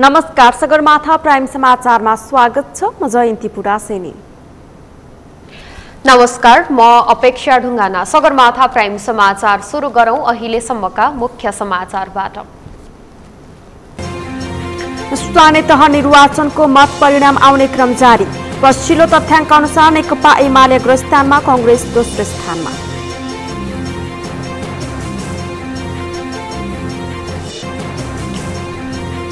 नमस्कार, सगरमाथा प्राइम समाचारमा स्वागत छ। म जयन्ती पुडासेनी। नमस्कार, म अपेक्षा ढुङ्गाना। सगरमाथा प्राइम समाचार सुरु गरौं अहिलेसम्मका मुख्य समाचारबाट। स्थानीय तह निर्वाचनको मत परिणाम आउने क्रम जारी। पछिल्लो तथ्याङ्क अनुसार नेकपा एमाले अग्रस्थानमा, कांग्रेस दोस्रो स्थानमा।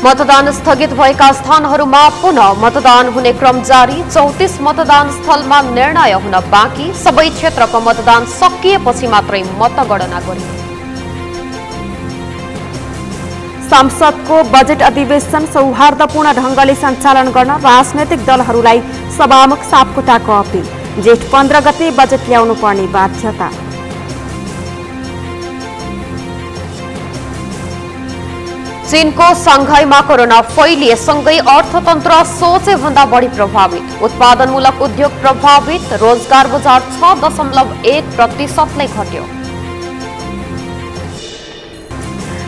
मतदान स्थगित भएका स्थानहरूमा पुनः मतदान हुने क्रम जारी। 34 मतदान स्थलमा निर्णय हुन बाँकी। सबै क्षेत्रको मतदान सकिएपछि मात्रै मतगणना गरिने। संसदको बजेट अधिवेशन सौहार्दपूर्ण ढंगले सञ्चालन गर्न राजनैतिक दलहरूलाई सभामुख सापकोटाको अपील। जेठ 15 गते बजेट ल्याउनु पर्ने बाध्यता। चीनको सांघाईमा कोरोना फैलिएसँगै अर्थतन्त्र सोचे भन्दा बढी प्रभावित। उत्पादनमूलक उद्योग प्रभावित। रोजगार बजार 6.1%ले घट्यो।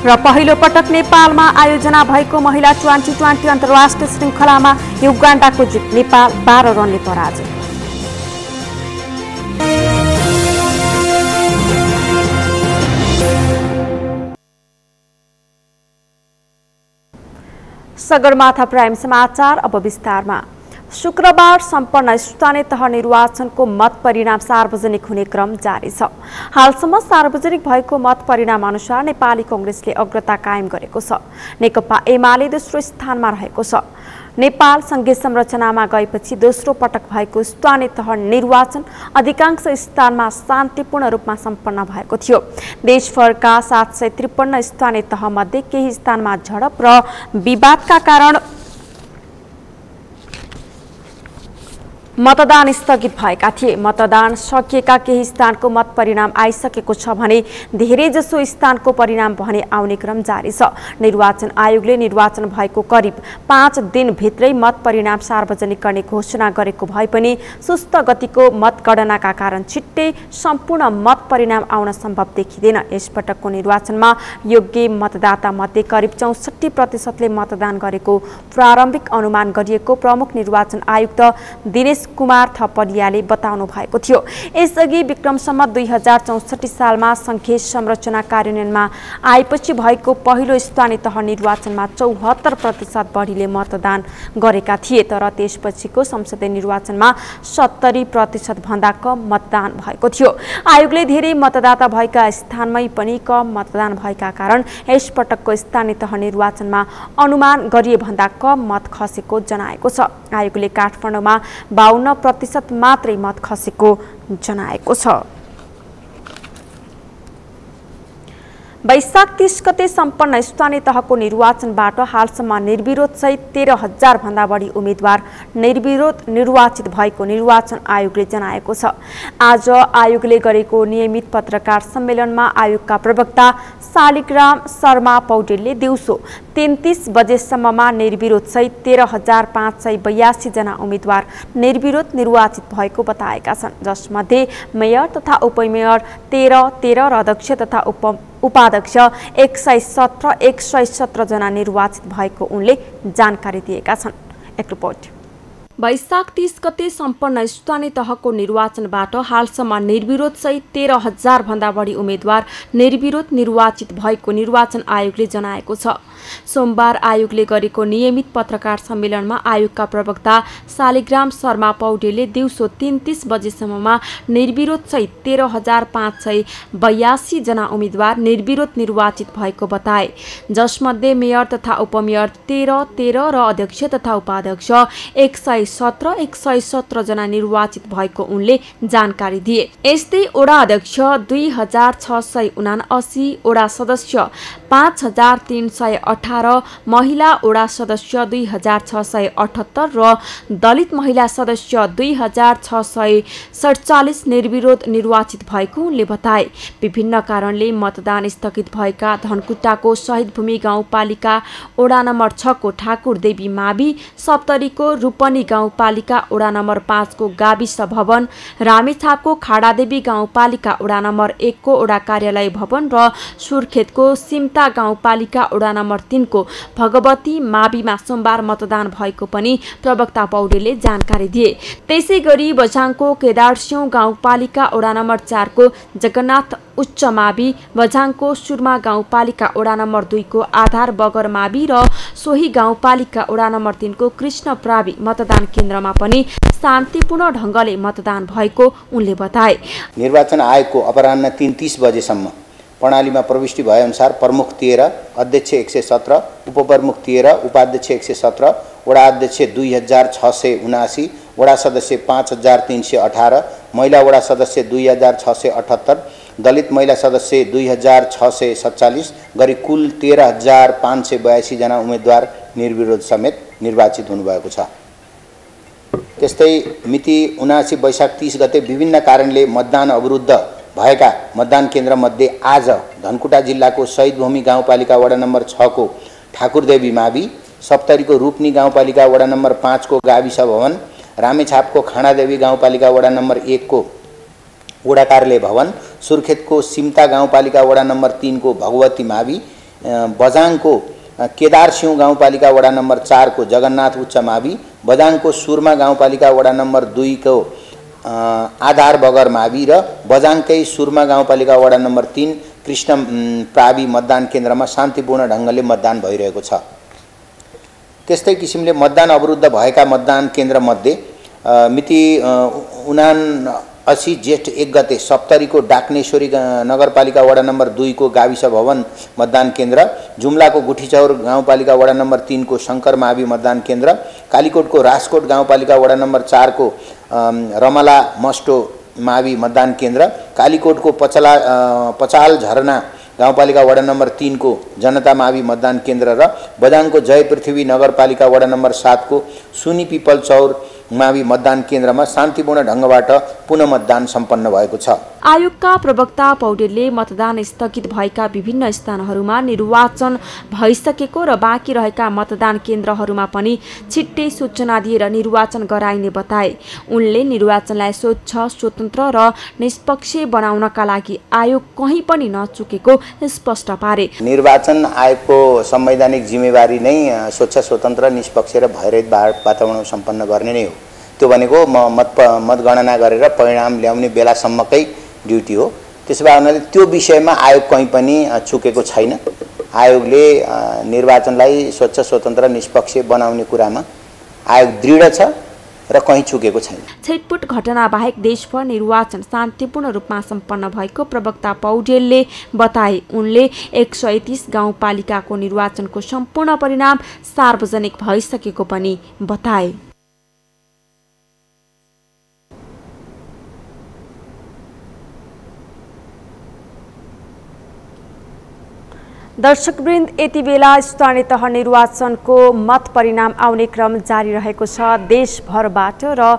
र पहिलो पटक नेपालमा आयोजना भएको महिला 2020 अन्तर्राष्ट्रिय श्रृङ्खलामा युगान्डाको जित। नेपाल 12 रनले पराजय। सगरमाथा प्राइम समाचार अब विस्तारमा। शुक्रबार सम्पन्न स्थानीय तह निर्वाचनको मत परिणाम सार्वजनिक हुने क्रम जारी छ। हालसम्म सार्वजनिक भएको मत परिणाम अनुसार नेपाली कांग्रेसले अग्रता कायम गरेको छ। नेकपा एमाले दोस्रो स्थानमा रहेको छ। नेपाल संघीय संरचनामा गएपछि दोस्रो पटक भएको स्थानीय तह निर्वाचन अधिकांश स्थानमा शान्तिपूर्ण रूपमा सम्पन्न भएको थियो। देशभरका 753 स्थानीय तह मध्ये केही स्थानमा झडप र विवादका कारण मतदान स्थगित भएका थिए। मतदान सकिएका केही स्थानको मत परिणाम आइसकेको छ भने धेरैजसो स्थानको परिणाम भने आउने क्रम जारी छ। निर्वाचन आयोगले निर्वाचन भएको करिब 5 दिनभित्रै मत परिणाम सार्वजनिक गर्ने घोषणा गरेको भए पनि सुस्त गतिको मतगणनाका कारण छिट्टै सम्पूर्ण मत परिणाम आउन सम्भव देखिँदैन। यसपटकको निर्वाचनमा योग्य मतदाता मध्ये करिब 64% मतदान गरेको प्रारम्भिक अनुमान गरिएको प्रमुख निर्वाचन आयुक्त दिनेश कुमार थपलियाले बताउनु भएको थियो। यसअघि विक्रमसम्म 2064 सालमा संघीय संरचना कार्यान्वयनमा आएपछि भएको पहिलो स्थानीय तह निर्वाचनमा 74% बढीले मतदान गरेका थिए। तर त्यसपछिको संसदीय निर्वाचनमा 70% भन्दा कम मतदान भएको थियो। आयोगले धेरै मतदाता भएका स्थानमै पनि कम मतदान भएका कारण यसपटकको स्थानीय तह निर्वाचनमा अनुमान गरिए भन्दा कम मत खसेको जनाएको छ। आयोगले काठमाडौँमा 52% मात्रै मत खसेको जनाएको छ। वैशाख 30 गते सम्पन्न स्थानीय तहको निर्वाचनबाट हालसम्म निर्विरोध सहित 13,000 भन्दा बढी उम्मेद्वार निर्विरोध निर्वाचित भएको निर्वाचन आयोगले जनाएको छ। आज आयोगले गरेको नियमित पत्रकार सम्मेलनमा आयोगका प्रवक्ता शालिग्राम शर्मा पौडेलले दिउँसो 33 बजेसम्ममा निर्विरोध सहित 13,582 जना उम्मेद्वार निर्विरोध निर्वाचित भएको बताएका छन्। जसमध्ये मेयर तथा उपमेयर 13 र अध्यक्ष तथा उपाध्यक्ष 117 जना निर्वाचित भएको उनले जानकारी दिएका छन्। एक रिपोर्ट। वैशाख 30 गते सम्पन्न स्थानीय तहको निर्वाचनबाट हालसम्म निर्विरोध सहित 13,000 भन्दा बढी उम्मेद्वार निर्विरोध निर्वाचित भएको निर्वाचन आयोगले जनाएको छ। सोमबार आयोगले गरेको नियमित पत्रकार सम्मेलनमा आयोगका प्रवक्ता शालिग्राम शर्मा पौडेलले दिउँसो 33 बजेसम्ममा निर्विरोध सहित 13,582 जना उम्मेद्वार निर्विरोध निर्वाचित भएको बताए। जसमध्ये मेयर तथा उपमेयर 13 र अध्यक्ष तथा उपाध्यक्ष 117 जना निर्वाचित भएको उनले जानकारी दिए। यस्तै ओडा अध्यक्ष 2679, ओडा सदस्य 5318, महिला ओडा सदस्य 2678 र दलित महिला सदस्य 2647 निर्विरोध निर्वाचित भएको उनले बताए। विभिन्न कारणले मतदान स्थगित भएका धनकुटाको शहीद भूमि गाउँपालिका ओडा नम्बर 6 को ठाकुर देवी मावि, सप्तरीको रूपनी गाउँपालिका वडा नम्बर 5 को गाविस भवन, रामेछापको खाडादेवी गाउँपालिका वडा नम्बर 1 को वडा कार्यालय भवन र सुर्खेतको सिमता गाउँपालिका वडा नम्बर 3 को भगवती माविमा सोमबार मतदान भएको पनि प्रवक्ता पौडेलले जानकारी दिए। त्यसै गरी बझाङको केदारसिंह गाउँपालिका वडा नम्बर 4 को जगन्नाथ उच्च मावि, बझाङको सुरमा गाउँपालिका वडा नम्बर 2 को आधार बगर मावि र सोही गाउँपालिका वडा नम्बर 3 को कृष्ण प्रावि मतदान केन्द्रमा पनि शान्तिपूर्ण ढंगले मतदान भएको उनले बताए। निर्वाचन आयोगको अपराह्न 3:30 बजेसम्म प्रणालीमा प्रविष्टि भए अनुसार प्रमुख 13, अध्यक्ष 117, उपप्रमुख 13, उपाध्यक्ष 117, वडा अध्यक्ष 2679, वडा सदस्य 5318, महिला वडा सदस्य 2678, दलित महिला सदस्य 2647 गरी कुल 13582 जना उम्मेदवार निर्विरोध समेत निर्वाचित हुनुभएको छ। त्यस्तै मिति 79 वैशाख 30 गते विभिन्न कारणले मतदान अवरुद्ध भएका मतदान केन्द्र मध्ये आज धनकुटा जिल्लाको शहीदभूमि गाउँपालिका वडा नम्बर 6 को ठाकुरदेवी मावि, सप्तरीको रूपनी गाउँपालिका वडा नम्बर 5 को गाविस भवन, रामेछापको खाडादेवी गाउँपालिका वडा नम्बर 1 को वडा कार्यालय भवन, सुर्खेतको सिमता गाउँपालिका वडा नम्बर 3 को भगवती मावि, बझाङको केदारसिंह गाउँपालिका वडा नम्बर 4 को जगन्नाथ उच्च मावि, बझाङको सुरमा गाउँपालिका वडा नम्बर 2 को आधार बगर मावि र बझाङकै सुरमा गाउँपालिका वडा नम्बर 3 कृष्ण प्रावि मतदान केन्द्रमा शान्तिपूर्ण ढंगले मतदान भइरहेको छ। त्यस्तै किसिमले मतदान अवरुद्ध भएका मतदान केन्द्र मध्ये मिति 79 जेठ 1 गते सप्तरीको डाक्नेश्वरी नगरपालिका वडा नम्बर 2 को गाविस भवन मतदान केन्द्र, जुम्लाको गुठीचौर गाउँपालिका वडा नम्बर 3 को शंकर मावि मतदान केन्द्र, कालीकोटको राजकोट गाउँपालिका वडा नम्बर 4 को रमला मस्टो मावि मतदान केन्द्र, कालीकोटको पचाल झरना गाउँपालिका वडा नम्बर 3 को जनता मावि मतदान केन्द्र र बझाङको जय पृथ्वी नगरपालिका वडा नम्बर 7 को सुनी पिपल चौर मावि मतदान केन्द्रमा शान्तिपूर्ण ढंगबाट पुनः मतदान सम्पन्न भएको छ। आयोगका प्रवक्ता पौडेलले मतदान स्थगित भएका विभिन्न स्थानहरूमा निर्वाचन भइसकेको र बाँकी रहेका मतदान केन्द्रहरूमा पनि छिट्टै सूचना दिएर निर्वाचन गराइने बताए। उनले निर्वाचनलाई स्वच्छ, स्वतन्त्र र निष्पक्ष बनाउनका लागि आयोग कहीँ पनि नचुकेको स्पष्ट पारे। निर्वाचन आयोगको संवैधानिक जिम्मेवारी नै स्वच्छ, स्वतन्त्र, निष्पक्ष र भयरहित वातावरण सम्पन्न गर्ने नै हो। त्यो भनेको मतगणना गरेर परिणाम ल्याउने बेलासम्मकै ड्युटी हो। त्यसो भए हुनाले त्यो विषयमा आयोग कहीँ पनि चुकेको छैन। आयोगले निर्वाचनलाई स्वच्छ, स्वतन्त्र, निष्पक्ष बनाउने कुरामा आयोग दृढ छ र कहीँ चुकेको छैन। छैटपुट घटना बाहेक देशभर निर्वाचन शान्तिपूर्ण रूपमा सम्पन्न भएको प्रवक्ता पौडेलले बताए। उनले 130 गाउँपालिकाको निर्वाचनको सम्पूर्ण परिणाम सार्वजनिक भइसकेको पनि बताए। दर्शकवृन्द, यति बेला स्थानीय तह निर्वाचनको मत परिणाम आउने क्रम जारी रहेको छ देशभरबाट र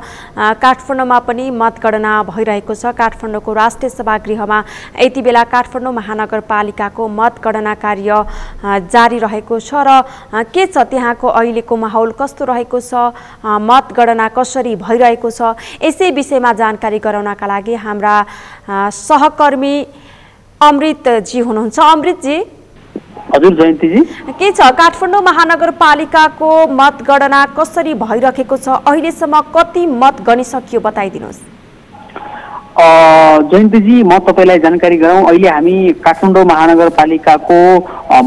काठमाडौँमा पनि मतगणना भइरहेको छ। काठमाडौँको राष्ट्रिय सभागृहमा यति बेला काठमाडौँ महानगरपालिकाको मतगणना कार्य जारी रहेको छ र के छ त्यहाँको अहिलेको माहौल कस्तो रहेको छ, मतगणना कसरी भइरहेको छ, यसै विषयमा जानकारी गराउनका लागि हाम्रा सहकर्मी अमृतजी हुनुहुन्छ। अमृतजी, हजुर जयन्तीजी, के छ काठमाडौँ महानगरपालिकाको मतगणना कसरी भइरहेको छ, अहिलेसम्म कति मत गनिसकियो बताइदिनुहोस्। जयन्तीजी, म तपाईलाई जानकारी गराउँ। अहिले हामी काठमाडौँ महानगरपालिकाको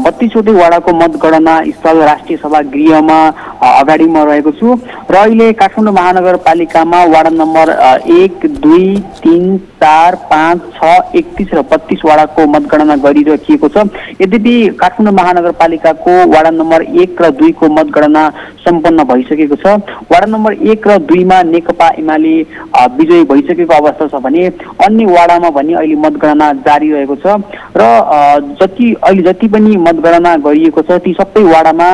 32वटै वडाको मतगणना स्थल राष्ट्रिय सभागृहमा अगाडि म रहेको छु र अहिले काठमाडौँ महानगरपालिकामा वाडा नम्बर 1, 2, 3, 4, 5, 6, 31 र 32 वाडाको मतगणना गरिरहेको छ। यद्यपि काठमाडौँ महानगरपालिकाको वाडा नम्बर 1 र 2 को मतगणना सम्पन्न भइसकेको छ। वाडा नम्बर 1 र 2 मा नेकपा एमाले विजयी भइसकेको अवस्था छ भने अन्य वाडामा पनि अहिले मतगणना जारी रहेको छ र अहिले जति पनि मतगणना गरिएको छ ती सबै वाडामा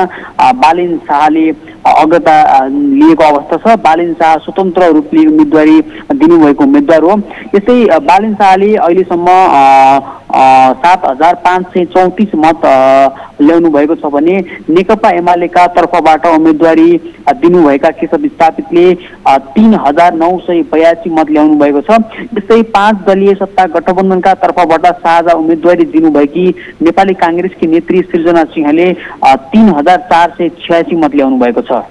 बालेन शाहले अग्रता लिएको अवस्था छ। बालिन शाह स्वतन्त्र रूपले उम्मेदवारी दिनुभएको उम्मेदवार हो। यस्तै बालिन शाहले अहिलेसम्म 7534 मत ल्याउनु भएको छ भने नेकपा एमालेका तर्फबाट उम्मेदवारी दिनुभएका केशव स्थापितले 3982 मत ल्याउनु भएको छ। यस्तै 5 दलीय सत्ता गठबन्धनका तर्फबाट साझा उम्मेदवारी दिनुभएकी नेपाली कांग्रेसकी नेत्री सृजना सिंहले 3486 मत ल्याउनु भएको छ।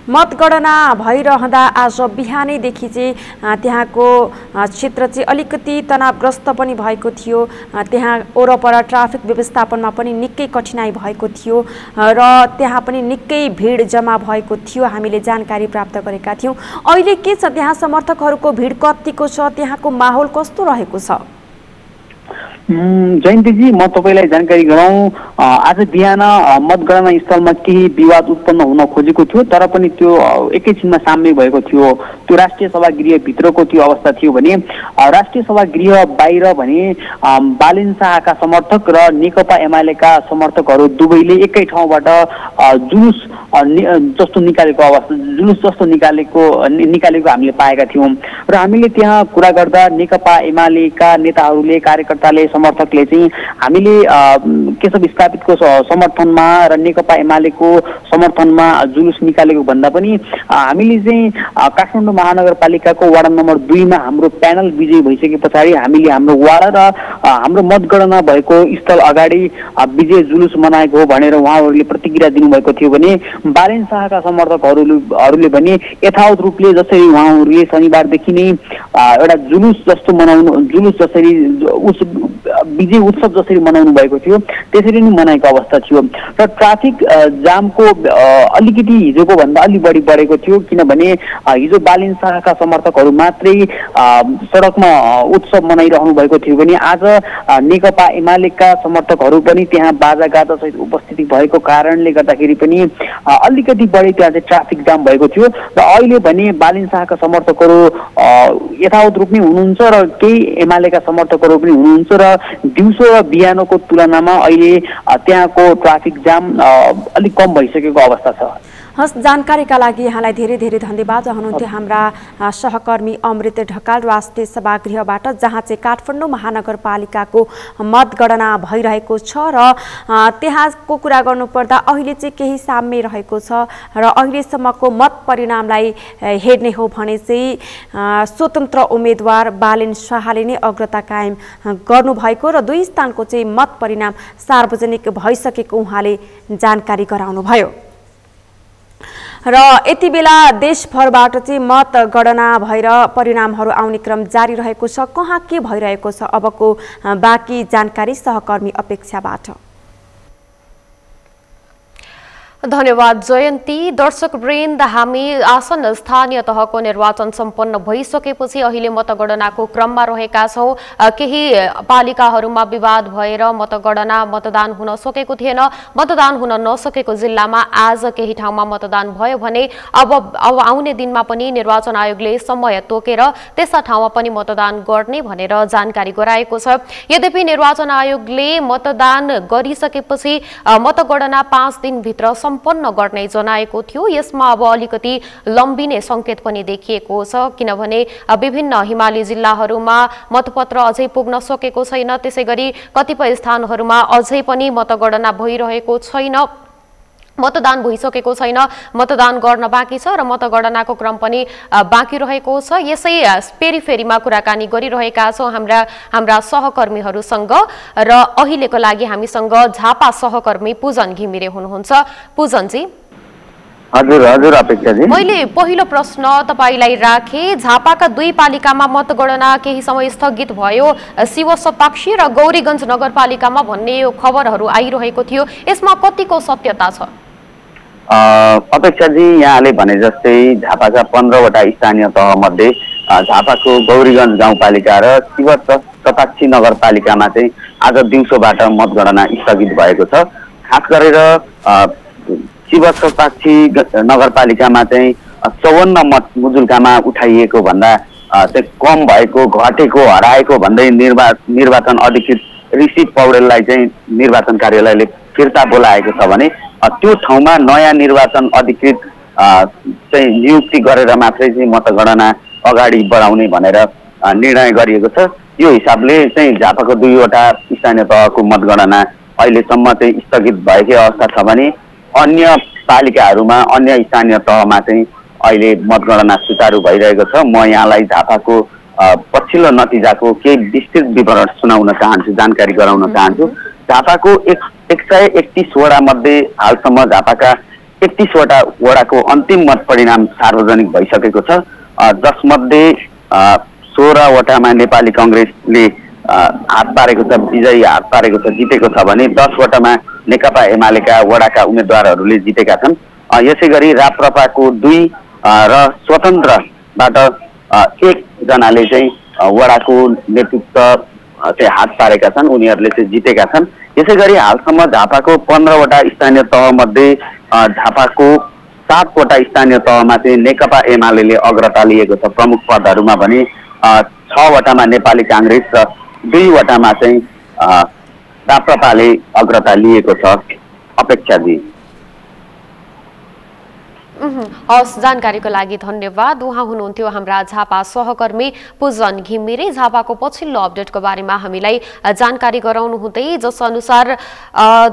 मतगणना भइरहँदा आज बिहानैदेखि चाहिँ त्यहाँको क्षेत्र चाहिँ अलिकति तनावग्रस्त पनि भएको थियो। त्यहाँ वरपर ट्राफिक व्यवस्थापनमा पनि निकै कठिनाई भएको थियो र त्यहाँ पनि निकै भिड जम्मा भएको थियो, हामीले जानकारी प्राप्त गरेका थियौँ। अहिले के छ त्यहाँ समर्थकहरूको भिड कतिको छ, त्यहाँको माहौल कस्तो रहेको छ? जयन्तीजी, म तपाईलाई जानकारी गराउँ। आज बिहान मतगणना स्थलमा केही विवाद उत्पन्न हुन खोजेको थियो, तर पनि त्यो एकैछिनमा साम्य भएको थियो। त्यो राष्ट्रिय सभा गृह भित्रको त्यो अवस्था थियो भने राष्ट्रिय सभा गृह बाहिर भने बालिन शाहका समर्थक र नेकपा एमालेका समर्थकहरू दुवैले एकै ठाउँबाट जुलुस जस्तो निकालेको अवस्था निकालेको हामीले पाएका थियौँ। र हामीले त्यहाँ कुरा गर्दा नेकपा एमालेका नेताहरूले, कार्यकर्ताले, समर्थकले चाहिँ हामीले केशव स्थापितको समर्थनमा र नेकपा एमालेको समर्थनमा जुलुस निकालेको भन्दा पनि हामीले चाहिँ काठमाडौँ महानगरपालिकाको वार्ड नम्बर 2 मा हाम्रो प्यानल विजयी भइसके पछाडि हामीले हाम्रो वार्ड र हाम्रो मतगणना भएको स्थल अगाडि विजय जुलुस मनाएको हो भनेर उहाँहरूले प्रतिक्रिया दिनुभएको थियो भने बालिन शाहका समर्थकहरूले भने यथावत रूपले जसरी उहाँहरूले शनिबारदेखि नै एउटा जुलुस जस्तो मनाउनु, जुलुस जसरी विजय उत्सव जसरी मनाउनु भएको थियो त्यसरी नै मनाएको अवस्था थियो। र ट्राफिक जामको अलिकति हिजोको भन्दा अलि बढी बढेको थियो, किनभने हिजो बालिन शाहका समर्थकहरू मात्रै सडकमा उत्सव मनाइरहनु भएको थियो भने आज नेकपा एमालेका समर्थकहरू पनि त्यहाँ बाजागाजा सहित उपस्थिति भएको कारणले गर्दाखेरि पनि अलिकति बढी त्यहाँ चाहिँ ट्राफिक जाम भएको थियो। र अहिले भने बालिन शाहका समर्थकहरू यथावत रूपमै हुनुहुन्छ र केही एमालेका समर्थकहरू पनि हुनुहुन्छ र दिउँसो र बिहानको तुलनामा अहिले त्यहाँको ट्राफिक जाम अलिक कम भइसकेको अवस्था छ। हस्, जानकारीका लागि यहाँलाई धेरै धेरै धन्यवाद। हुनुहुन्थ्यो हाम्रा सहकर्मी अमृत ढकाल राष्ट्रिय सभागृहबाट, जहाँ चाहिँ काठमाडौँ महानगरपालिकाको मतगणना भइरहेको छ र त्यहाँको कुरा गर्नुपर्दा अहिले चाहिँ केही साम्य रहेको छ र अहिलेसम्मको मत परिणामलाई हेर्ने हो भने चाहिँ स्वतन्त्र उम्मेदवार बालिन शाहले नै अग्रता कायम गर्नुभएको र 2 स्थानको चाहिँ मत परिणाम सार्वजनिक भइसकेको उहाँले जानकारी गराउनुभयो। र यति बेला देशभरबाट चाहिँ मतगणना भएर परिणामहरू आउने क्रम जारी रहेको छ। कहाँ के भइरहेको छ अबको बाँकी जानकारी सहकर्मी अपेक्षाबाट। धन्यवाद जयन्ती। दर्शक वृन्द, हामी आसन्न स्थानीय तहको निर्वाचन सम्पन्न भइसकेपछि अहिले मतगणनाको क्रममा रहेका छौँ। केही पालिकाहरूमा विवाद भएर मतदान हुन सकेको थिएन। मतदान हुन नसकेको जिल्लामा आज केही ठाउँमा मतदान भयो भने अब आउने दिनमा पनि निर्वाचन आयोगले समय तोकेर त्यस्ता ठाउँमा पनि मतदान गर्ने भनेर जानकारी गराएको छ। यद्यपि निर्वाचन आयोगले मतदान गरिसकेपछि मतगणना 5 दिनभित्र सम्पन्न गर्ने जनाएको थियो। यसमा अब अलिकति लम्बिने संकेत पनि देखिएको छ, किनभने विभिन्न हिमाली जिल्लाहरूमा मतपत्र अझै पुग्न सकेको छैन। त्यसैगरी कतिपय स्थानहरूमा अझै पनि मतगणना भइरहेको छैन, मतदान भइसकेको छैन, मतदान गर्न बाँकी छ र मतगणनाको क्रम पनि बाँकी रहेको छ। यसै पेरिफेरीमा कुराकानी गरिरहेका छौँ हाम्रा सहकर्मीहरूसँग र अहिलेको लागि हामीसँग झापा सहकर्मी पूजन घिमिरे हुनुहुन्छ। पूजनजी। हजुर अपेक्षाजी। मैले पहिलो प्रश्न तपाईलाई राखे, झापाका 2 पालिकामा मतगणना केही समय स्थगित भयो, शिव सताक्षी र गौरीगञ्ज नगरपालिकामा भन्ने खबरहरू आइरहेको थियो, यसमा कतिको सत्यता छ? अपेक्षाजी, यहाँले भने जस्तै झापाका 15वटा स्थानीय तह मध्ये झापाको गौरीगञ्ज गाउँपालिका र शिव सताक्षी नगरपालिकामा चाहिँ आज दिउँसोबाट मतगणना स्थगित भएको छ। खास गरेर शिव सताक्षी नगरपालिकामा चाहिँ 54 मत मुजुल्कामा उठाइएको भन्दा चाहिँ कम भएको, घटेको, हराएको भन्दै निर्वाचन अधिकृत ऋषि पौडेललाई चाहिँ निर्वाचन कार्यालयले फिर्ता बोलाएको छ भने त्यो ठाउँमा नयाँ निर्वाचन अधिकृत चाहिँ नियुक्ति गरेर मात्रै चाहिँ मतगणना अगाडि बढाउने भनेर निर्णय गरिएको छ। यो हिसाबले चाहिँ झापाको 2वटा स्थानीय तहको मतगणना अहिलेसम्म चाहिँ स्थगित भएकै अवस्था छ भने अन्य पालिकाहरूमा अन्य स्थानीय तहमा चाहिँ अहिले मतगणना सुचारू भइरहेको छ। म यहाँलाई झापाको पछिल्लो नतिजाको केही विस्तृत विवरण सुनाउन चाहन्छु, जानकारी गराउन चाहन्छु। झापाको 131 वडा मध्ये हालसम्म झापाका 31 वटा वडाको अन्तिम मत परिणाम सार्वजनिक भइसकेको छ, जसमध्ये 16 वटामा नेपाली कांग्रेसले हात पारेको छ, विजयी हात पारेको छ, जितेको छ भने 10 वटामा नेकपा एमालेका वडाका उम्मेदवारहरूले जितेका छन्। यसैगरी राप्रपाको 2 र स्वतन्त्रबाट 1 जनाले चाहिँ वडाको नेतृत्व चाहिँ हात पारेका छन्, उनीहरूले चाहिँ जितेका छन्। यसैगरी हालसम्म झापाको 15 वटा स्थानीय तह मध्ये झापाको 7 वटा स्थानीय तहमा चाहिँ नेकपा एमाले अग्रता लिएको छ प्रमुख पदहरूमा भने 6 वटामा नेपाली कांग्रेस र 2 वटामा चाहिँ राप्रपाले अग्रता लिएको छ। अपेक्षाजी हस्, जानकारीको लागि धन्यवाद। उहाँ हुनुहुन्थ्यो हाम्रा झापा सहकर्मी पूजन घिमिरे। झापाको पछिल्लो अपडेटको बारेमा हामीलाई जानकारी गराउनु हुँदै जस अनुसार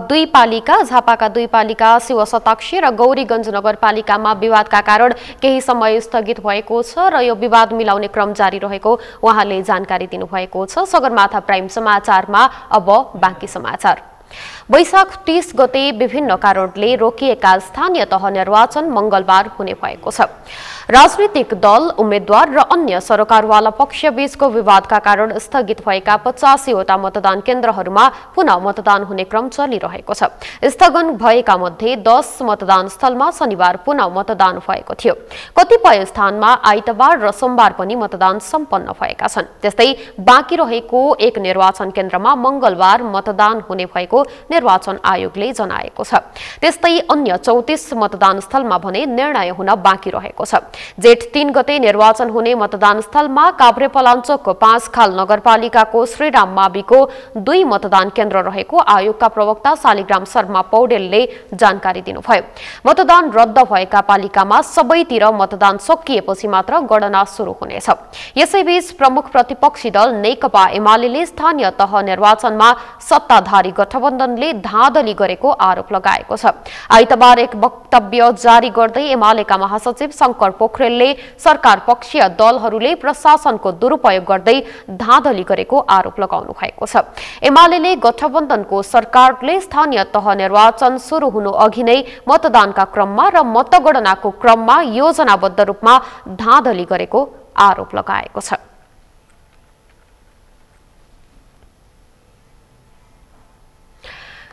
2 पालिका झापाका 2 पालिका शिवशताक्षी र गौरीगञ्ज नगरपालिकामा विवादका कारण केही समय स्थगित भएको छ र यो विवाद मिलाउने क्रम जारी रहेको उहाँले जानकारी दिनुभएको छ। सगरमाथा प्राइम समाचारमा अब बाँकी समाचार। वैशाख 30 गते विभिन्न कारणले रोकिएका स्थानीय तह निर्वाचन मंगलबार हुने भएको छ। राजनीतिक दल, उम्मेद्वार र अन्य सरकारवाला पक्षबीचको विवादका कारण स्थगित भएका 85 वटा मतदान केन्द्रहरूमा पुनः मतदान हुने क्रम चलिरहेको छ। स्थगन भएका मध्ये 10 मतदान स्थलमा शनिबार पुनः मतदान भएको थियो। कतिपय स्थानमा आइतबार र सोमबार पनि मतदान सम्पन्न भएका छन्। त्यस्तै बाँकी रहेको 1 निर्वाचन केन्द्रमा मंगलबार मतदान हुने भएको निर्वाचन आयोगले जनाएको छ। त्यस्तै अन्य 34 मतदान स्थलमा भने निर्णय हुन बाँकी रहेको छ। जेठ 3 गते निर्वाचन हुने मतदान स्थलमा काभ्रेपलाञ्चोकको 5 खाल नगरपालिकाको श्रीराम माविको 2 मतदान केन्द्र रहेको आयोगका प्रवक्ता शालिग्राम शर्मा पौडेलले जानकारी दिनुभयो। मतदान रद्द भएका पालिकामा सबैतिर मतदान सकिएपछि मात्र गणना सुरु हुनेछ। यसैबीच प्रमुख प्रतिपक्षी दल नेकपा एमाले स्थानीय तह निर्वाचनमा सत्ताधारी गठबन्धनले धाँधली गरेको आरोप लगाएको छ। आइतबार एक वक्तव्य जारी गर्दै एमालेका महासचिव शंकर पोखरेलले सरकार पक्षीय दलहरूले प्रशासनको दुरुपयोग गर्दै धाँधली गरेको आरोप लगाउनु भएको छ। एमालेले गठबन्धनको सरकारले स्थानीय तह निर्वाचन सुरु हुनु अघि नै मतदानका क्रममा र मतगणनाको क्रममा योजनाबद्ध रूपमा धाँधली गरेको आरोप लगाएको छ।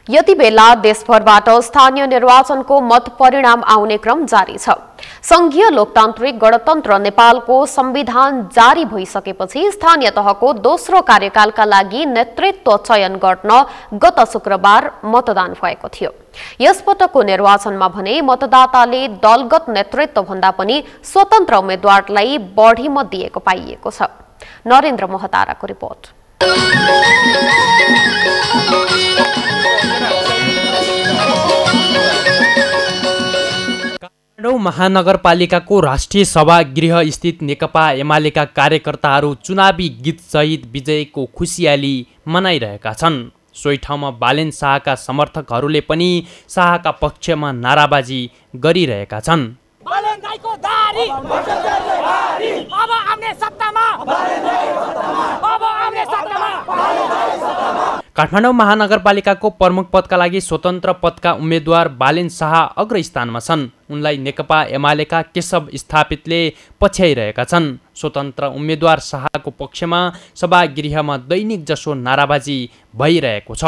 यति बेला देशभरबाट स्थानीय निर्वाचनको मत परिणाम आउने क्रम जारी छ। संघीय लोकतान्त्रिक गणतन्त्र नेपालको संविधान जारी भइसकेपछि स्थानीय तहको दोस्रो कार्यकालका लागि नेतृत्व चयन गर्न गत शुक्रबार मतदान भएको थियो। यसपटकको निर्वाचनमा भने मतदाताले दलगत नेतृत्व भन्दा पनि स्वतन्त्र उम्मेद्वारलाई बढी मत दिएको पाइएको छ। नरेन्द्र महताराको रिपोर्ट। काठमाडौँ महानगरपालिकाको राष्ट्रिय सभागृह स्थित नेकपा एमालेका कार्यकर्ताहरू चुनावी गीतसहित विजयको खुसियाली मनाइरहेका छन्। सोही ठाउँमा बालेन शाहका समर्थकहरूले पनि शाहका पक्षमा नाराबाजी गरिरहेका छन्। काठमाडौँ महानगरपालिकाको प्रमुख पदका लागि स्वतन्त्र पदका उम्मेद्वार बालेन शाह अग्रस्थानमा छन्। उनलाई नेकपा एमालेका केशव स्थापितले पछ्याइरहेका छन्। स्वतन्त्र उम्मेद्वार शाहको पक्षमा सभागृहमा दैनिक जसो नाराबाजी भइरहेको छ।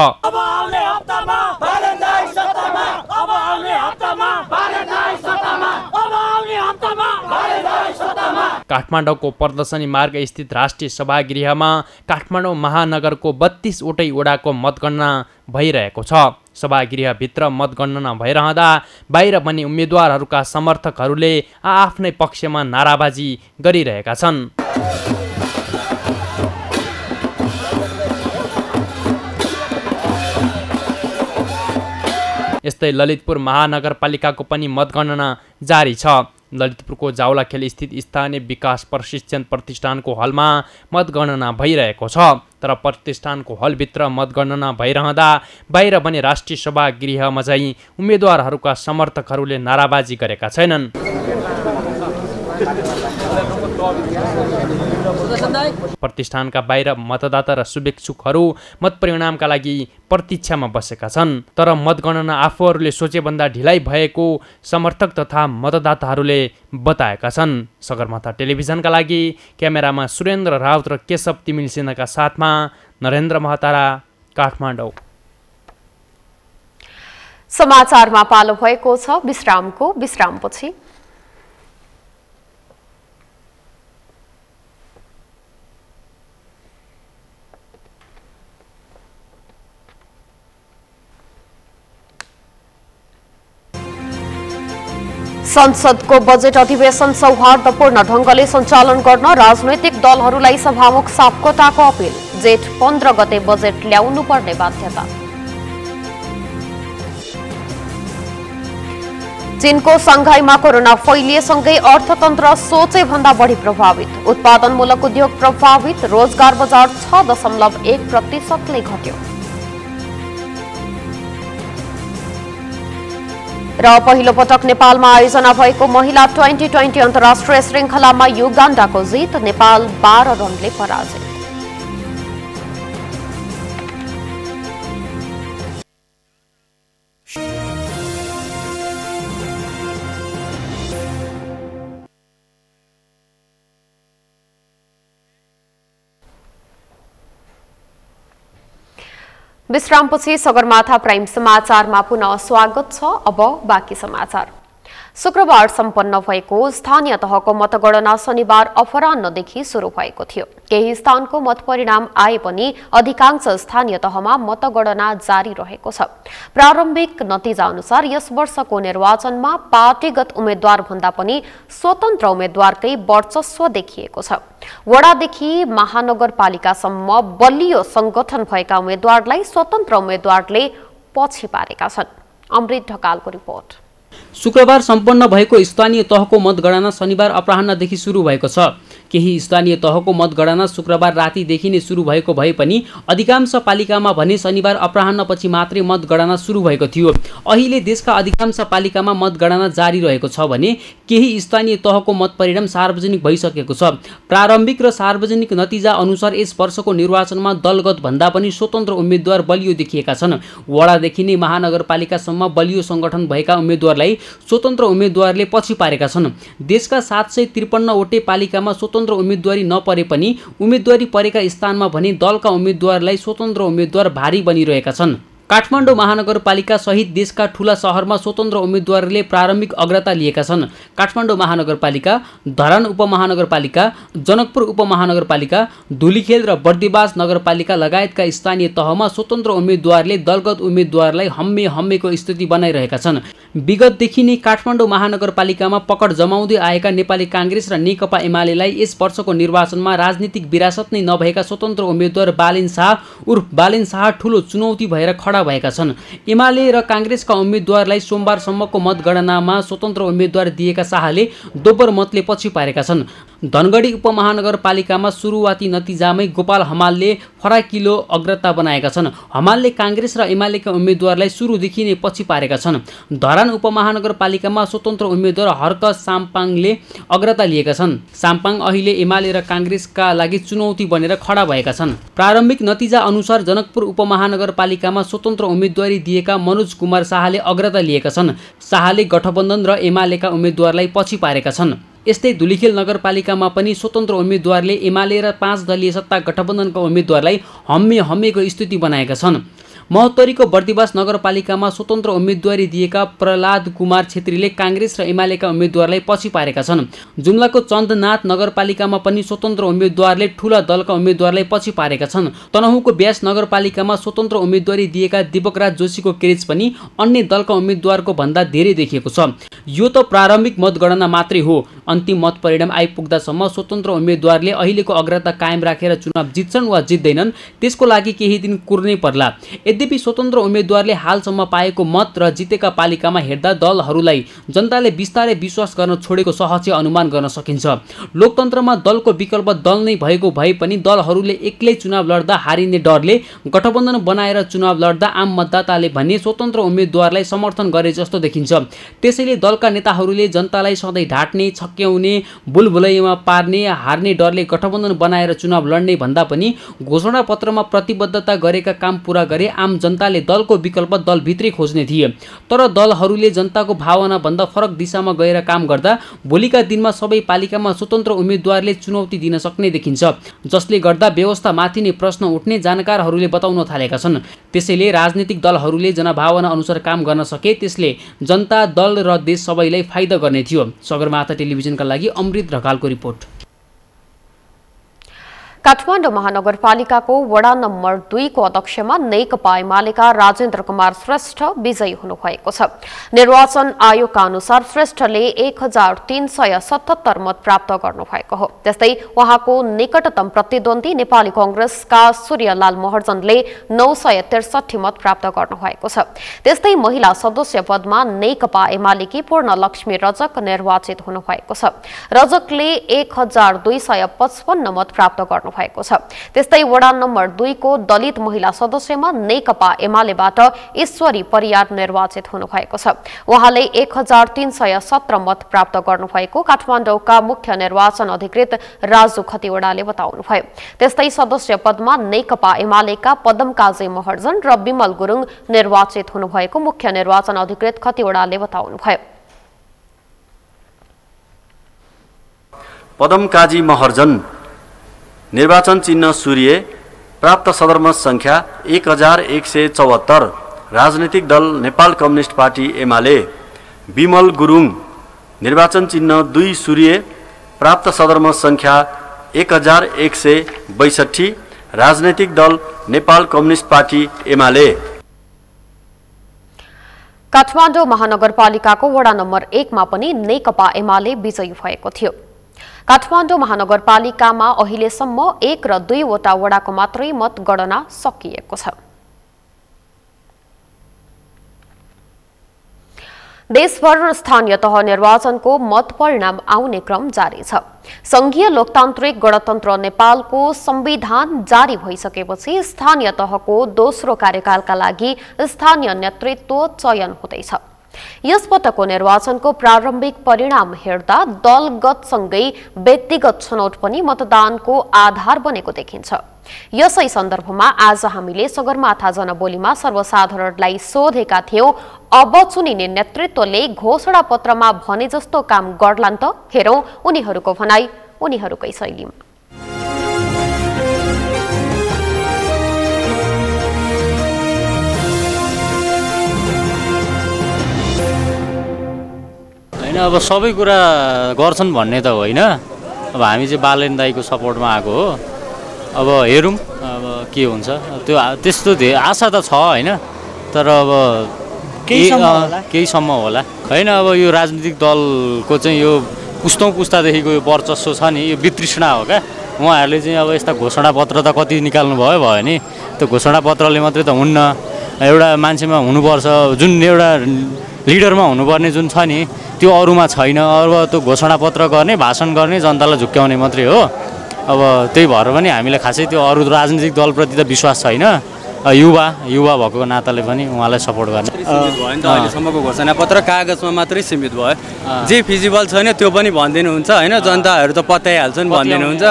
काठमाडौँको प्रदर्शनी मार्ग स्थित राष्ट्रिय सभागृहमा काठमाडौँ महानगरको 32 वटै वडाको मतगणना भइरहेको छ। सभागृहभित्र मतगणना भइरहँदा बाहिर पनि उम्मेद्वारहरूका समर्थकहरूले आफ्नै पक्षमा नाराबाजी गरिरहेका छन्। यस्तै यस्तै ललितपुर महानगरपालिकाको पनि मतगणना जारी छ। ललितपुरको जाउलाखेल स्थित स्थानीय विकास प्रशिक्षण प्रतिष्ठानको हलमा मतगणना भइरहेको छ। तर प्रतिष्ठानको हलभित्र मतगणना भइरहँदा बाहिर भने राष्ट्रिय सभागृहमा चाहिँ उम्मेदवारहरूका समर्थकहरूले नाराबाजी गरेका छैनन्। प्रतिष्ठानका बाहिर मतदाता र शुभेच्छुकहरू मतपरिणामका लागि प्रतीक्षामा बसेका छन्। तर मतगणना आफूहरूले सोचेभन्दा ढिलाइ भएको समर्थक तथा मतदाताहरूले बताएका छन्। सगरमाथा टेलिभिजनका लागि क्यामेरामा सुरेन्द्र राउत र केशव तिमिल सिन्हाका साथमा नरेन्द्र महतारा, काठमाडौँ। समाचारमा पालो भएको छ विश्रामको। विश्रामपछि संसदको बजेट अधिवेशन सौहार्दपूर्ण ढंगले सञ्चालन गर्न राजनैतिक दलहरूलाई सभामुख सापकोटाको अपील। जेठ 15 गते बजेट ल्याउनु पर्ने बाध्यता। चीनको सांघाईमा कोरोना फैलिएसँगै अर्थतन्त्र सोचे भन्दा बढी प्रभावित। उत्पादनमूलक उद्योग प्रभावित। रोजगार बजार 6.1% घट्यो। र पहिलो पटक नेपालमा आयोजना भएको महिला 2020 अन्तर्राष्ट्रिय श्रृङ्खलामा युगान्डाको जित। नेपाल 12 रनले पराजित। विश्रामपछि सगरमाथा प्राइम समाचारमा पुनः स्वागत छ। अब बाँकी समाचार। शुक्रबार सम्पन्न भएको स्थानीय तहको मतगणना शनिबार अपराह्नदेखि सुरु भएको थियो। केही स्थानको मतपरिणाम आए पनि अधिकांश स्थानीय तहमा मतगणना जारी रहेको छ। प्रारम्भिक नतिजा अनुसार यस वर्षको निर्वाचनमा पार्टीगत उम्मेद्वार भन्दा पनि स्वतन्त्र उम्मेद्वारकै वर्चस्व देखिएको छ। वडादेखि महानगरपालिकासम्म बलियो संगठन भएका उम्मेद्वारलाई स्वतन्त्र उम्मेद्वारले पछि पारेका छन्। अमृत ढकालको रिपोर्ट। शुक्रबार सम्पन्न भएको स्थानीय तहको मतगणना शनिबार अपराह्नदेखि सुरु भएको छ। केही स्थानीय तहको मतगणना शुक्रबार रातिदेखि नै सुरु भएको भए पनि अधिकांश पालिकामा भने शनिबार अपराह्नपछि मात्रै मतगणना सुरु भएको थियो। अहिले देशका अधिकांश पालिकामा मतगणना जारी रहेको छ भने केही स्थानीय तहको मतपरिणाम सार्वजनिक भइसकेको छ। प्रारम्भिक र सार्वजनिक नतिजा अनुसार यस वर्षको निर्वाचनमा दलगत भन्दा पनि स्वतन्त्र उम्मेद्वार बलियो देखिएका छन्। वडादेखि नै महानगरपालिकासम्म बलियो संगठन भएका उम्मेद्वारलाई स्वतन्त्र उम्मेद्वारले पछि पारेका छन्। देशका 753 वटै पालिकामा स्वतन्त्र उम्मेद्वारी नपरे पनि उम्मेद्वारी परेका स्थानमा भने दलका उम्मेद्वारलाई स्वतन्त्र उम्मेद्वार भारी बनिरहेका छन्। काठमाडौँ महानगरपालिका सहित देशका ठूला शहरमा स्वतन्त्र उम्मेद्वारले प्रारम्भिक अग्रता लिएका छन्। काठमाडौँ महानगरपालिका, धरान उपमहानगरपालिका, जनकपुर उपमहानगरपालिका, धुलीखेल र बर्दिवास नगरपालिका लगायतका स्थानीय तहमा स्वतन्त्र उम्मेद्वारले दलगत उम्मेद्वारलाई हम्मेको स्थिति बनाइरहेका छन्। विगतदेखि नै काठमाडौँ महानगरपालिकामा पकड जमाउँदै आएका नेपाली कांग्रेस र नेकपा एमालेलाई यस वर्षको निर्वाचनमा राजनीतिक विरासत नै नभएका स्वतन्त्र उम्मेद्वार बालेन शाह उर्फ बालेन शाह ठूलो चुनौती भएर खडा भएका छन्। एमाले र कांग्रेसका उम्मेद्वारलाई सोमबारसम्मको मतगणनामा स्वतन्त्र उम्मेद्वार दिएका शाहले दोब्बर मतले पछि पारेका छन्। धनगढी उपमहानगरपालिकामा सुरुवाती नतिजामै गोपाल हमालले फराकिलो अग्रता बनाएका छन्। हमालले कांग्रेस र एमालेका उम्मेद्वारलाई सुरुदेखि नै पछि पारेका छन्। धरान उपमहानगरपालिकामा स्वतन्त्र उम्मेद्वार हर्क साम्पाङले अग्रता लिएका छन्। साम्पाङ अहिले एमाले र कांग्रेसका लागि चुनौती बनेर खडा भएका छन्। प्रारम्भिक नतिजा अनुसार जनकपुर उपमहानगरपालिकामा स्वतन्त्र उम्मेद्वारी दिएका मनोज कुमार शाहले अग्रता लिएका छन्। शाहले गठबन्धन र एमालेका उम्मेद्वारलाई पछि पारेका छन्। यस्तै धुलीखेल नगरपालिकामा पनि स्वतन्त्र उम्मेद्वारले एमाले र 5 दलीय सत्ता गठबन्धनका उम्मेद्वारलाई हम्मेको स्थिति बनाएका छन्। महोत्तरीको बर्दिवास नगरपालिकामा स्वतन्त्र उम्मेद्वारी दिएका प्रहलाद कुमार छेत्रीले कांग्रेस र एमालेका उम्मेद्वारलाई पछि पारेका छन्। जुम्लाको चन्दनाथ नगरपालिकामा पनि स्वतन्त्र उम्मेद्वारले ठूला दलका उम्मेद्वारलाई पछि पारेका छन्। तनहुँको ब्यास नगरपालिकामा स्वतन्त्र उम्मेद्वारी दिएका दीपकराज जोशीको क्रेज पनि अन्य दलका उम्मेद्वारको भन्दा धेरै देखिएको छ। यो त प्रारम्भिक मतगणना मात्रै हो। अन्तिम मत परिणाम आइपुग्दासम्म स्वतन्त्र उम्मेदवारले अहिलेको अग्रता कायम राखेर चुनाव जित्छन् वा जित्दैनन् त्यसको लागि केही दिन कुर्नै पर्ला। यद्यपि स्वतन्त्र उम्मेदवारले हालसम्म पाएको मत र जितेका पालिकामा हेर्दा दलहरूलाई जनताले बिस्तारै विश्वास गर्न छोडेको सहजै अनुमान गर्न सकिन्छ। लोकतन्त्रमा दलको विकल्प दल नै भएको भए पनि दलहरूले एक्लै चुनाव लड्दा हारिने डरले गठबन्धन बनाएर चुनाव लड्दा आम मतदाताले भने स्वतन्त्र उम्मेदवारलाई समर्थन गरे जस्तो देखिन्छ। त्यसैले दलका नेताहरूले जनतालाई सधैँ ढाट्ने, छक्क्याउने, बुलबुलैमा पार्ने, हार्ने डरले गठबन्धन बनाएर चुनाव लड्ने भन्दा पनि घोषणापत्रमा प्रतिबद्धता गरेका काम पूरा गरे आम जनताले दलको विकल्प दलभित्रै खोज्ने थिए। तर दलहरूले जनताको भावना भन्दा फरक दिशामा गएर काम गर्दा भोलिका दिनमा सबै पालिकामा स्वतन्त्र उम्मेदवारले चुनौती दिन सक्ने देखिन्छ, जसले गर्दा व्यवस्थामाथि नै प्रश्न उठ्ने जानकारहरूले बताउन थालेका छन्। त्यसैले राजनीतिक दलहरूले जनभावना अनुसार काम गर्न सके त्यसले जनता, दल र देश सबैलाई फाइदा गर्ने थियो। सगरमाथा टेलिभिजनका लागि अमृत ढकालको रिपोर्ट। काठमाडौँ महानगरपालिकाको वडा नम्बर 2 को अध्यक्षमा नेकपा एमालेका राजेन्द्र कुमार श्रेष्ठ विजयी हुनुभएको छ। निर्वाचन आयोगका अनुसार श्रेष्ठले 1377 मत प्राप्त गर्नुभएको हो। त्यस्तै उहाँको निकटतम प्रतिद्वन्दी नेपाली कांग्रेसका सूर्यलाल महर्जनले 963 मत प्राप्त गर्नुभएको छ। त्यस्तै महिला सदस्य पदमा नेकपा एमालेकी पूर्णलक्ष्मी रजक निर्वाचित हुनुभएको छ। रजकले 1255 मत प्राप्त गर्नु भएको छ। त्यस्तै वडा नम्बर 2 को दलित महिला सदस्यमा नेकपा एमालेबाट ईश्वरी परियार निर्वाचित हुनुभएको छ। उहाँले 1317 मत प्राप्त गर्नुभएको काठमाडौँका मुख्य निर्वाचन अधिकृत राजु खतिवडाले बताउनुभयो। त्यस्तै सदस्य पदमा नेकपा एमालेका पदमकाजी महर्जन र विमल गुरुङ निर्वाचित हुनुभएको मुख्य निर्वाचन अधिकृत खतिवडाले बताउनुभयो। पदमकाजी महर्जन निर्वाचन चिन्ह सूर्य, प्राप्त सदरमत संख्या 1174, राजनीतिक दल नेपाल कम्युनिस्ट पार्टी एमाले। विमल गुरुङ निर्वाचन चिन्ह 2 सूर्य, प्राप्त सदरमत संख्या 1162, राजनीतिक दल नेपाल कम्युनिस्ट पार्टी एमाले। काठमाडौँ महानगरपालिकाको वडा नम्बर 1 मा पनि नेकपा एमाले विजयी भएको थियो। काठमाडौँ महानगरपालिकामा अहिलेसम्म 1 र 2 वटा वडाको मात्रै मतगणना सकिएको छ। देशभर स्थानीय तह निर्वाचनको मत परिणाम आउने क्रम जारी छ। संघीय लोकतान्त्रिक गणतन्त्र नेपालको संविधान जारी भइसकेपछि स्थानीय तहको दोस्रो कार्यकालका लागि स्थानीय नेतृत्व चयन हुँदैछ। यस पटकको निर्वाचनको प्रारम्भिक परिणाम हेर्दा दलगतसँगै व्यक्तिगत छनौट पनि मतदानको आधार बनेको देखिन्छ। यसै सन्दर्भमा आज हामीले सगरमाथा जनबोलीमा सर्वसाधारणलाई सोधेका थियौं, अब चुनिने नेतृत्वले घोषणा पत्रमा भने जस्तो काम गर्लान् त? हेरौं उनीहरूको भनाई उनीहरूकै शैलीमा। अब सबै कुरा गर्छन् भन्ने त होइन। अब हामी चाहिँ बालेन दाईको सपोर्टमा आएको हो। अब हेरौँ अब के हुन्छ। त्यो त्यस्तो आशा त छ होइन, तर अब केहीसम्म होला होइन। अब यो राजनीतिक दलको चाहिँ यो पुस्तादेखिको यो वर्चस्व छ नि, यो वितृष्णा हो क्या। उहाँहरूले चाहिँ अब यस्ता घोषणापत्र त कति निकाल्नु भयो नि। त्यो घोषणापत्रले मात्रै त हुन्न। एउटा मान्छेमा हुनुपर्छ, जुन एउटा लिडरमा हुनुपर्ने जुन छ नि, त्यो अरूमा छैन। अब त्यो घोषणापत्र गर्ने, भाषण गर्ने, जनतालाई झुक्क्याउने मात्रै हो। अब त्यही भएर पनि हामीलाई खासै त्यो अरू राजनीतिक दलप्रति त विश्वास छैन। युवा भएको नाताले पनि उहाँलाई सपोर्ट गर्ने भयो नि त। अहिलेसम्मको घोषणापत्र कागजमा मात्रै सीमित भयो। जे फिजिबल छैन त्यो पनि भनिदिनुहुन्छ होइन। जनताहरू त पत्याइहाल्छन् भनिदिनुहुन्छ।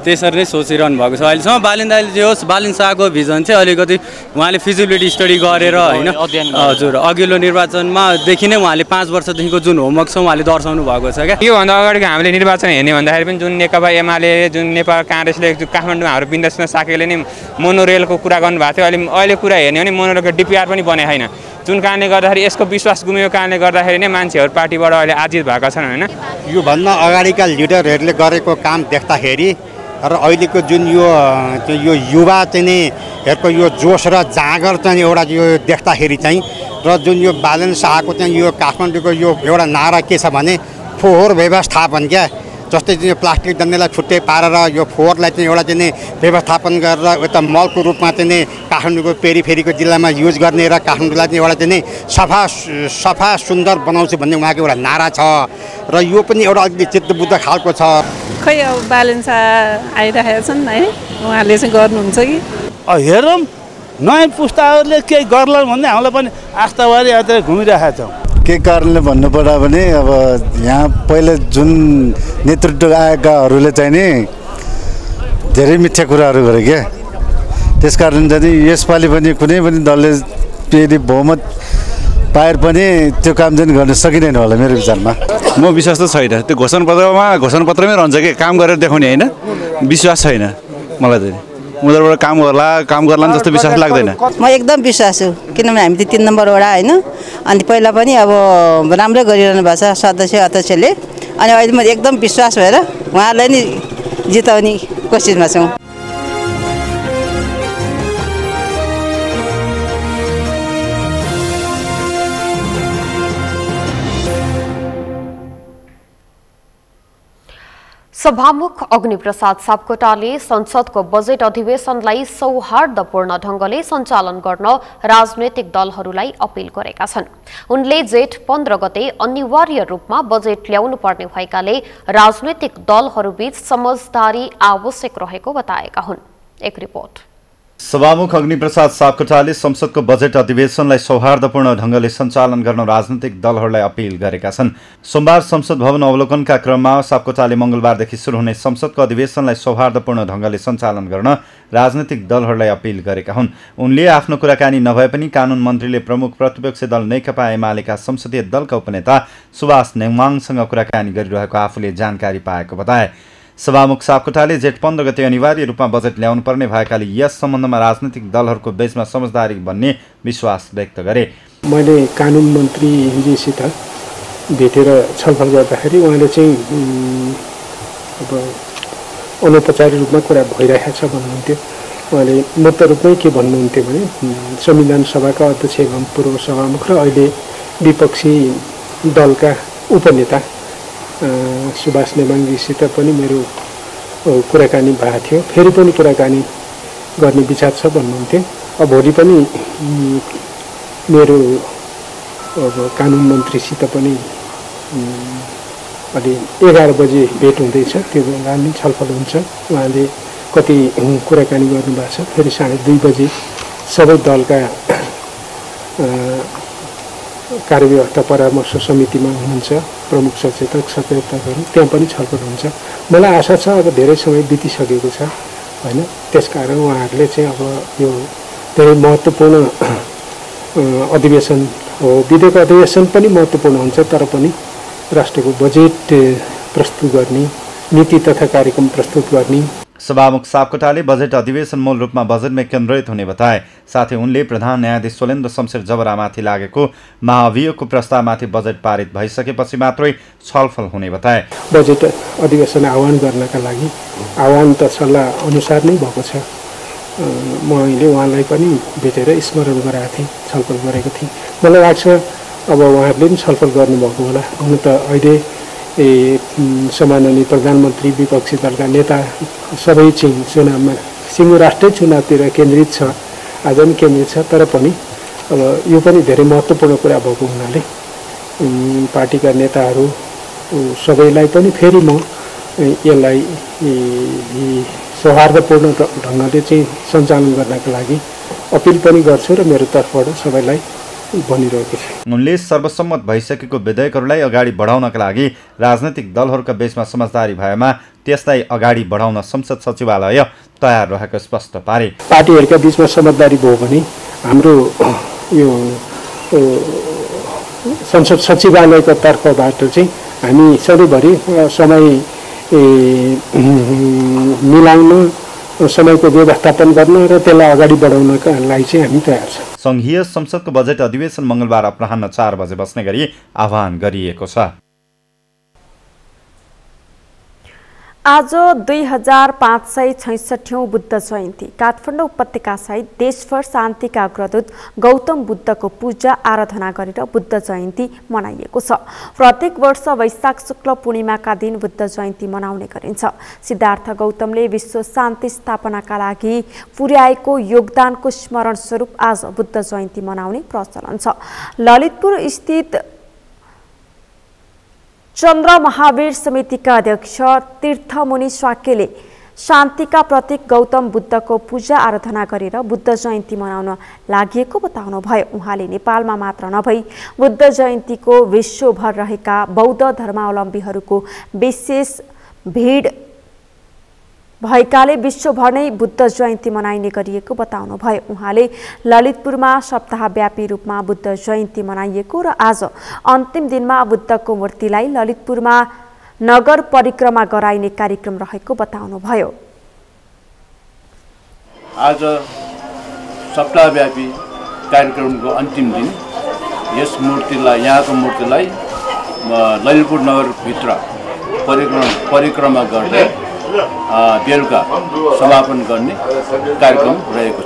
त्यसरी नै सोचिरहनु भएको छ अहिलेसम्म। बालिन दाइले जे होस्, बालिन शाहको भिजन चाहिँ अलिकति उहाँले फिजिबिलिटी स्टडी गरेर होइन, हजुर अघिल्लो निर्वाचनमा देखि नै उहाँले 5 वर्षदेखिको जुन होमवर्क छ उहाँले दर्शाउनु भएको छ क्या। योभन्दा अगाडिको हामीले निर्वाचन हेर्ने भन्दाखेरि पनि जुन नेकपा एमाले, जुन नेपाल काङ्ग्रेसले काठमाडौँ हाम्रो बिन्दासमा साकेले नै मोनोरेलको कुरा गर्नुभएको थियो। अहिले कुरा हेर्ने भने मोनोरेलको डिपिआर पनि बनेको छैन। जुन कारणले गर्दाखेरि यसको विश्वास गुमेको कारणले गर्दाखेरि नै मान्छेहरू पार्टीबाट अहिले आजित भएका छन् होइन। योभन्दा अगाडिका लिडरहरूले गरेको काम देख्दाखेरि र अहिलेको जुन यो युवा चाहिँ नि हेरको यो जोस र जाँगर चाहिँ एउटा यो देख्दाखेरि चाहिँ, र जुन यो बालेन शाहको चाहिँ यो काठमाडौँको यो एउटा नारा के छ भने फोहोर व्यवस्थापन क्या जस्तै चाहिँ प्लास्टिक डन्डीलाई छुट्टै पारेर यो फोहोरलाई चाहिँ एउटा चाहिँ व्यवस्थापन गरेर एउटा मलको रूपमा चाहिँ काठमाडौँको पेरिफेरीको जिल्लामा युज गर्ने र काठमाडौँलाई चाहिँ एउटा चाहिँ सफा सुन्दर बनाउँछु भन्ने उहाँको एउटा नारा छ र यो पनि एउटा अलिकति चित्तबुद्ध खालको छ। खै अब बालेन्सा आइरहेका छन् है, उहाँले चाहिँ गर्नुहुन्छ कि हेरौँ नयाँ पुस्ताहरूले केही गर्ला भन्ने हामीलाई पनि आस्थावादी अहिले घुमिरहेका छौँ। के कारणले भन्नुपर्दा पनि अब यहाँ पहिले जुन नेतृत्व आएकाहरूले चाहिँ नि धेरै मिथ्या कुराहरू गरे क्या, त्यसकारण चाहिँ यसपालि पनि कुनै पनि दलले फेरि बहुमत पाएर पनि त्यो काम चाहिँ गर्न सकिँदैन होला मेरो विचारमा। म विश्वास त छैन, त्यो घोषणापत्रमै रहन्छ कि काम गरेर देखाउने होइन, विश्वास छैन मलाई चाहिँ उनीहरूबाट काम गर्ला जस्तो विश्वास लाग्दैन। म एकदम विश्वास छु, किनभने हामी त 3 नम्बर वडा होइन, अनि पहिला पनि अब राम्रै गरिरहनु भएको छ सदस्य अध्यक्षले, अनि अहिले म एकदम विश्वास भएर उहाँलाई नि जिताउने कोसिसमा छौँ। सभामुख अग्निप्रसाद सापकोटाले संसदको बजेट अधिवेशनलाई सौहार्दपूर्ण ढंगले सञ्चालन गर्न राजनैतिक दलहरूलाई अपील गरेका छन्। उनले जेठ 15 गते अनिवार्य रूपमा बजेट ल्याउनु पर्ने भएकाले राजनैतिक दलहरूबीच समझदारी आवश्यक रहेको बताएका हुन्। एक रिपोर्ट। सभामुख अग्निप्रसाद सापकोटाले संसदको बजेट अधिवेशनलाई सौहार्दपूर्ण ढंगले सञ्चालन गर्न राजनैतिक दलहरूलाई अपील गरेका छन्। सोमबार संसद भवन अवलोकनका क्रममा सापकोटाले मंगलबारदेखि सुरु हुने संसदको अधिवेशनलाई सौहार्दपूर्ण ढंगले सञ्चालन गर्न राजनैतिक दलहरूलाई अपील गरेका हुन्। उनले आफ्नो कुराकानी नभए पनि कानून मन्त्रीले प्रमुख प्रतिपक्षी दल नेकपा एमालेका संसदीय दलका उपनेता सुभाष नेङमाङसँग कुराकानी गरिरहेको आफूले जानकारी पाएको बताए। सभामुख सापकोटाले जेठ 15 गते अनिवार्य रूपमा बजेट ल्याउनु पर्ने भएकाले यस सम्बन्धमा राजनैतिक दलहरूको बीचमा समझदारी बन्ने विश्वास व्यक्त गरे। मैले कानुन मन्त्रीजीसित भेटेर छलफल गर्दाखेरि उहाँले चाहिँ अब अनौपचारिक रूपमा कुरा भइरहेको छ भन्नुहुन्थ्यो। उहाँले मूर्त रूपमै के भन्नुहुन्थ्यो भने संविधान सभाका अध्यक्ष एवं पूर्व सभामुख र अहिले विपक्षी दलका उपनेता सुभाष नेमाङजीसित पनि मेरो कुराकानी भएको थियो। फेरि पनि कुराकानी गर्ने विचार छ भन्नुहुन्थ्यो। अब भोलि पनि मेरो अब कानुन मन्त्रीसित पनि अलि 11 बजे भेट हुँदैछ, त्यो बेला नि छलफल हुन्छ। उहाँले कति कुराकानी गर्नुभएको छ। फेरि 2:30 बजे सबै दलका कार्यव्यवस्था परामर्श समितिमा हुनुहुन्छ प्रमुख सचेतक सचेतकहरू, त्यहाँ पनि छलफल हुन्छ। मलाई आशा छ अब धेरै समय बितिसकेको छ होइन, त्यसकारण उहाँहरूले चाहिँ अब यो धेरै महत्त्वपूर्ण अधिवेशन हो। विधेयक अधिवेशन पनि महत्त्वपूर्ण हुन्छ, तर पनि राष्ट्रको बजेट प्रस्तुत गर्ने, नीति तथा कार्यक्रम प्रस्तुत गर्ने। सभामुख सापकोटाले बजेट अधिवेशन मूल रूपमा बजेटमै केन्द्रित हुने बताए। साथै उनले प्रधान न्यायाधीश सोलेन्द्र शमशेर जबरामाथि लागेको महाभियोगको प्रस्तावमाथि बजेट पारित भइसकेपछि मात्रै छलफल हुने बताए। बजेट अधिवेशन आह्वान गर्नका लागि आह्वान त सल्लाह अनुसार नै भएको छ। म अहिले उहाँलाई पनि भेटेर स्मरण गराएको थिएँ, छलफल गरेको थिएँ। मलाई लाग्छ अब उहाँहरूले पनि छलफल गर्नुभएको होला। हुन त अहिले सम्माननीय प्रधानमन्त्री विपक्षी दलका नेता सबै चाहिँ चुनावमा सिङ्गो राष्ट्रिय चुनावतिर केन्द्रित छ, आज पनि केन्द्रित छ। तर पनि अब यो पनि धेरै महत्त्वपूर्ण कुरा भएको हुनाले पार्टीका नेताहरू सबैलाई पनि फेरि म यसलाई सौहार्दपूर्ण ढङ्गले चाहिँ सञ्चालन गर्नका लागि अपिल पनि गर्छु र मेरो तर्फबाट सबैलाई भनिरहेको छ। उनले सर्वसम्मत भइसकेको विधेयकहरूलाई अगाडि बढाउनका लागि राजनैतिक दलहरूका बीचमा समझदारी भएमा त्यसलाई अगाडि बढाउन संसद सचिवालय तयार रहेको स्पष्ट पारे। पार्टीहरूका बीचमा समझदारी भयो भने हाम्रो यो संसद सचिवालयको तर्फबाट चाहिँ हामी सधैँभरि समय मिलाउन, समयको व्यवस्थापन गर्न र त्यसलाई अगाडि बढाउनका लागि चाहिँ हामी तयार छौँ। संघीय संसदको बजेट अधिवेशन मंगलबार अपराह्न 4 बजे बस्ने गरी आह्वान गरिएको छ। आज 2566औं बुद्ध जयन्ती काठमाडौँ उपत्यका सहित देशभर शान्तिका अग्रदूत गौतम बुद्धको पूजा आराधना गरेर बुद्ध जयन्ती मनाइएको छ। प्रत्येक वर्ष वैशाख शुक्ल पूर्णिमाका दिन बुद्ध जयन्ती मनाउने गरिन्छ। सिद्धार्थ गौतमले विश्व शान्ति स्थापनाका लागि पुर्याएको योगदानको स्मरण स्वरूप आज बुद्ध जयन्ती मनाउने प्रचलन छ। ललितपुर स्थित चन्द्र महावीर समितिका अध्यक्ष तीर्थमुनि स्वाक्यले शान्तिका प्रतीक गौतम बुद्धको पूजा आराधना गरेर बुद्ध जयन्ती मनाउन लागि बताउनुभयो। उहाँले नेपालमा मात्र नभई बुद्ध जयन्तीको विश्वभर रहेका बौद्ध धर्मावलम्बीहरूको विशेष भिड भएकाले विश्वभर नै बुद्ध जयन्ती मनाइने गरिएको बताउनुभयो। उहाँले ललितपुरमा सप्ताहव्यापी रूपमा बुद्ध जयन्ती मनाइएको र आज अन्तिम दिनमा बुद्धको मूर्तिलाई ललितपुरमा नगर परिक्रमा गराइने कार्यक्रम रहेको बताउनुभयो। आज सप्ताहव्यापी कार्यक्रमको अन्तिम दिन यस मूर्तिलाई यहाँको मूर्तिलाई ललितपुर नगरभित्र परिक्रमा गर्दै बेलुका समापन गर्ने कार्यक्रम रहेको छ।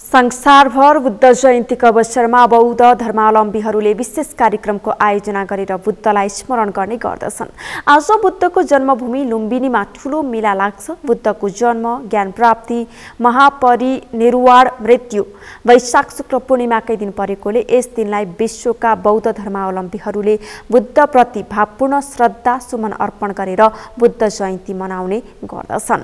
संसारभर बुद्ध जयन्तीको अवसरमा बौद्ध धर्मावलम्बीहरूले विशेष कार्यक्रमको आयोजना गरेर बुद्धलाई स्मरण गर्ने गर्दछन्। आज बुद्धको जन्मभूमि लुम्बिनीमा ठूलो मेला लाग्छ। बुद्धको जन्म, ज्ञान प्राप्ति, महापरिनिर्वाण, मृत्यु वैशाख शुक्ल पूर्णिमाकै दिन परेकोले यस दिनलाई विश्वका बौद्ध धर्मावलम्बीहरूले बुद्धप्रति भावपूर्ण श्रद्धा सुमन अर्पण गरेर बुद्ध जयन्ती मनाउने गर्दछन्।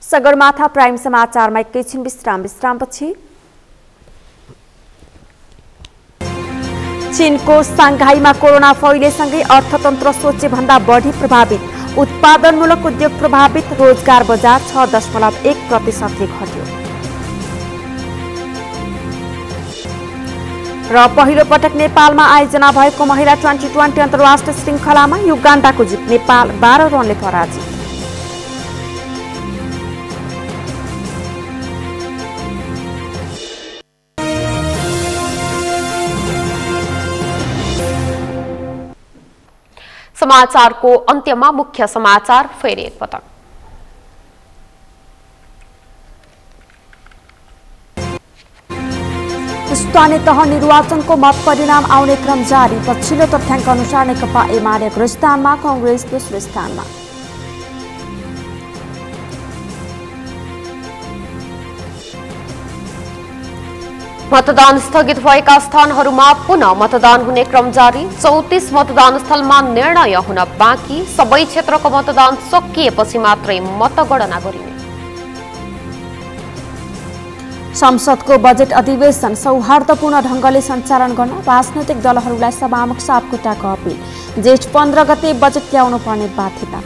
सगरमाथा प्राइम समाचारमा एकैछिन विश्रामपछि चीनको सांघाईमा कोरोना फैलेसँगै अर्थतन्त्र सोचे भन्दा बढी प्रभावित, उत्पादनमूलक उद्योग प्रभावित, रोजगार बजार 6.1%ले घट्यो। र पहिलो पटक नेपालमा आयोजना भएको महिला 2020 अन्तर्राष्ट्रिय श्रृङ्खलामा युगान्डाको जित, नेपाल 12 रनले पराजित। समाचारको अन्त्यमा मुख्य समाचार फेरि एकपटक। स्थानीय तह निर्वाचनको मत परिणाम आउने क्रम जारी। पछिल्लो तथ्याङ्क अनुसार नेकपा एमाले अग्र स्थानमा, कांग्रेस दोस्रो स्थानमा। मतदान स्थगित भएका स्थानहरूमा पुनः मतदान हुने क्रम जारी। 34 मतदान स्थलमा निर्णय हुन बाँकी। सबै क्षेत्रको मतदान सकिएपछि मात्रै मतगणना गरिने। संसदको बजेट अधिवेशन सौहार्दपूर्ण ढंगले सञ्चालन गर्न राजनैतिक दलहरूलाई सभामुख सापकोटाको अपिल। जेठ 15 गते बजेट ल्याउनु पर्ने बाध्यता।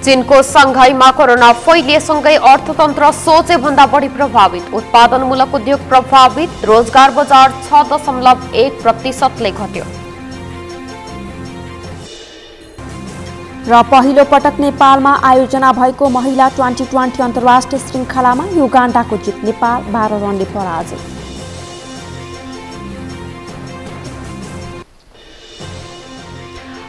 चीनको सांघाईमा कोरोना फैलिएसँगै अर्थतन्त्र सोचे भन्दा बढी प्रभावित, उत्पादनमूलक उद्योग प्रभावित, रोजगार बजार 6.1%ले घट्यो। र पहिलो पटक नेपालमा आयोजना भएको महिला 2020 अन्तर्राष्ट्रिय श्रृङ्खलामा युगान्डाको जित, नेपाल 12 रनले पराजित।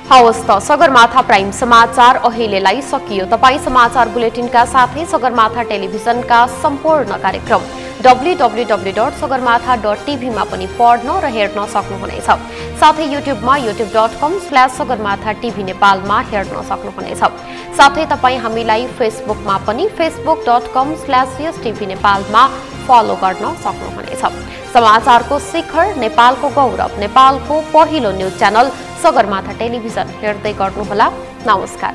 हवस् त सगरमाथा प्राइम समाचार अहिलेलाई सकियो। तपाईँ समाचार बुलेटिनका साथै सगरमाथा टेलिभिजनका सम्पूर्ण कार्यक्रम www.sagarmatha.tv मा पनि पढ्न र हेर्न सक्नुहुनेछ। साथै युट्युबमा youtube.com/sagarmatha.tv नेपालमा हेर्न सक्नुहुनेछ। साथै तपाईँ हामीलाई फेसबुकमा पनि facebook.com/yestv नेपालमा फलो गर्न सक्नुहुनेछ। समाचारको शिखर, नेपालको गौरव, नेपालको पहिलो न्युज च्यानल सगरमाथा टेलिभिजन हेर्दै गर्नुहोला। नमस्कार।